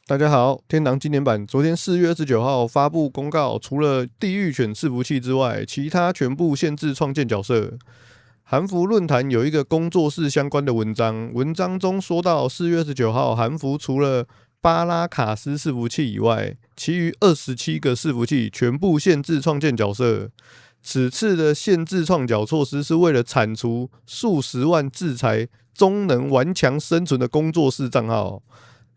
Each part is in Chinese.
大家好，天堂纪念版昨天4月29号发布公告，除了地狱犬伺服器之外，其他全部限制创建角色。韩服论坛有一个工作室相关的文章，文章中说到4月29号，韩服除了巴拉卡斯伺服器以外，其余27个伺服器全部限制创建角色。此次的限制创角措施是为了铲除数十万制裁终能顽强生存的工作室账号。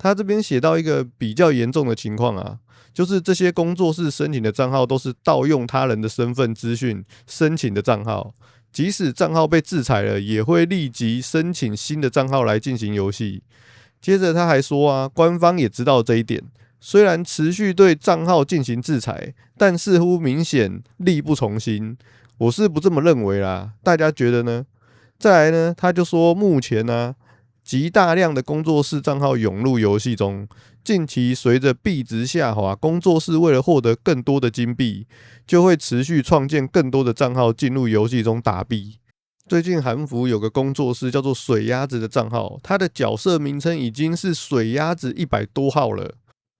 他这边写到一个比较严重的情况啊，就是这些工作室申请的账号都是盗用他人的身份资讯申请的账号，即使账号被制裁了，也会立即申请新的账号来进行游戏。接着他还说啊，官方也知道这一点，虽然持续对账号进行制裁，但似乎明显力不从心。我是不这么认为啦，大家觉得呢？再来呢，他就说目前呢、极大量的工作室账号涌入游戏中，近期随着币值下滑，工作室为了获得更多的金币，就会持续创建更多的账号进入游戏中打币。最近韩服有个工作室叫做水鸭子的账号，他的角色名称已经是水鸭子100多号了。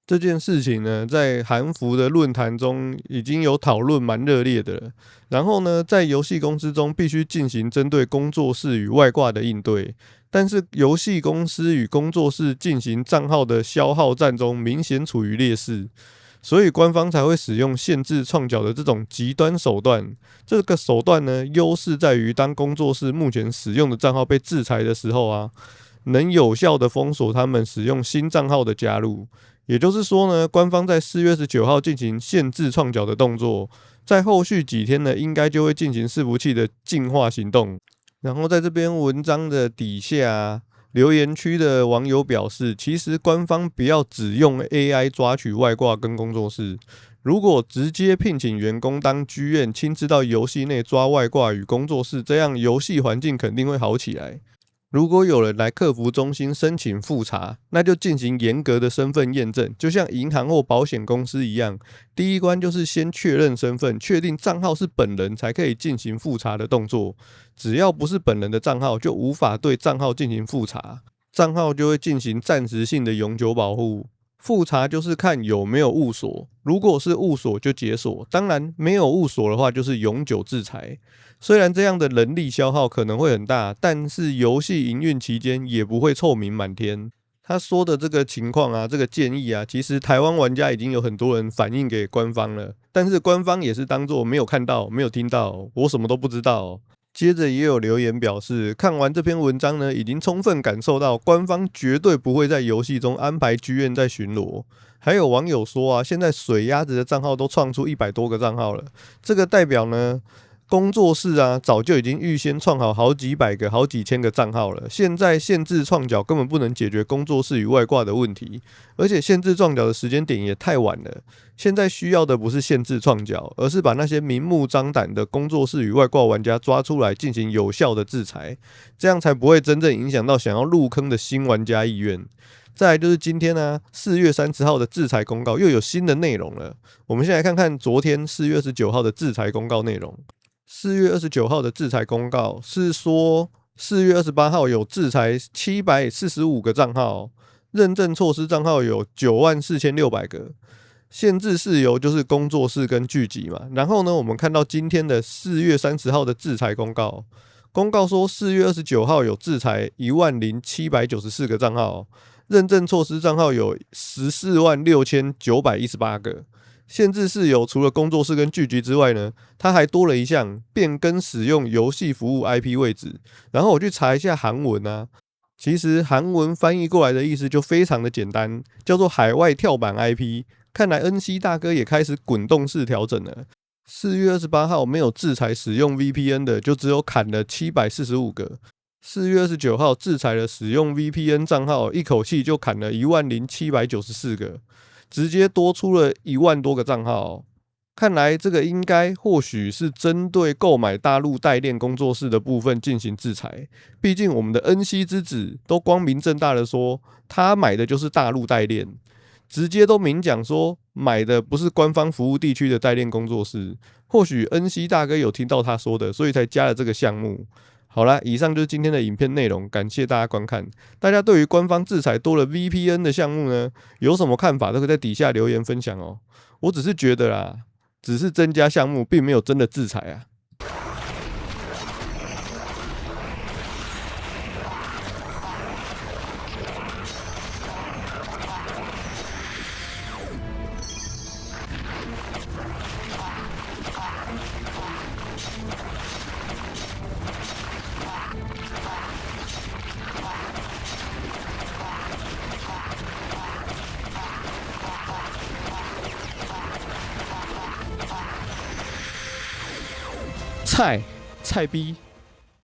这件事情呢，在韩服的论坛中已经有讨论蛮热烈的了。然后呢，在游戏公司中必须进行针对工作室与外挂的应对，但是游戏公司与工作室进行账号的消耗战中明显处于劣势，所以官方才会使用限制创角的这种极端手段。这个手段呢，优势在于当工作室目前使用的账号被制裁的时候啊，能有效的封锁他们使用新账号的加入。也就是说呢，官方在4月19号进行限制创角的动作，在后续几天呢，应该就会进行伺服器的净化行动。然后在这边文章的底下留言区的网友表示，其实官方不要只用 AI 抓取外挂跟工作室，如果直接聘请员工当剧院，亲自到游戏内抓外挂与工作室，这样游戏环境肯定会好起来。如果有人来客服中心申请复查，那就进行严格的身份验证，就像银行或保险公司一样，第一关就是先确认身份，确定账号是本人才可以进行复查的动作。只要不是本人的账号，就无法对账号进行复查，账号就会进行暂时性的永久保护。复查就是看有没有误锁，如果是误锁就解锁，当然没有误锁的话就是永久制裁。虽然这样的人力消耗可能会很大，但是游戏营运期间也不会臭名满天。他说的这个情况啊，这个建议啊，其实台湾玩家已经有很多人反映给官方了，但是官方也是当作没有看到、没有听到，我什么都不知道。接着也有留言表示，看完这篇文章呢，已经充分感受到官方绝对不会在游戏中安排剧院在巡逻。还有网友说啊，现在水鸭子的账号都创出100多个账号了，这个代表呢，工作室啊，早就已经预先创好好几百个、好几千个账号了。现在限制创角根本不能解决工作室与外挂的问题，而且限制创角的时间点也太晚了。现在需要的不是限制创角，而是把那些明目张胆的工作室与外挂玩家抓出来进行有效的制裁，这样才不会真正影响到想要入坑的新玩家意愿。再来就是今天呢，4月30号的制裁公告又有新的内容了。我们先来看看昨天4月29号的制裁公告内容。4月29号的制裁公告是说，4月28号有制裁745个账号，认证措施账号有94600个，限制事由就是工作室跟剧集嘛。然后呢，我们看到今天的4月30号的制裁公告，公告说4月29号有制裁10794个账号，认证措施账号有146918个。限制事由除了工作室跟剧集之外呢，它还多了一项变更使用游戏服务 IP 位置。然后我去查一下韩文啊，其实韩文翻译过来的意思就非常的简单，叫做海外跳板 IP。看来 NC 大哥也开始滚动式调整了。4月28号没有制裁使用 VPN 的，就只有砍了745个。4月29号制裁了使用 VPN 账号，一口气就砍了10794个。直接多出了1万多个账号，看来这个应该或许是针对购买大陆代练工作室的部分进行制裁。毕竟我们的 NC 之子都光明正大的说，他买的就是大陆代练，直接都明讲说买的不是官方服务地区的代练工作室。或许 NC 大哥有听到他说的，所以才加了这个项目。好啦，以上就是今天的影片内容，感谢大家观看。大家对于官方制裁多了 VPN 的项目呢，有什么看法都可以在底下留言分享哦。我只是觉得啦，只是增加项目，并没有真的制裁啊。菜逼。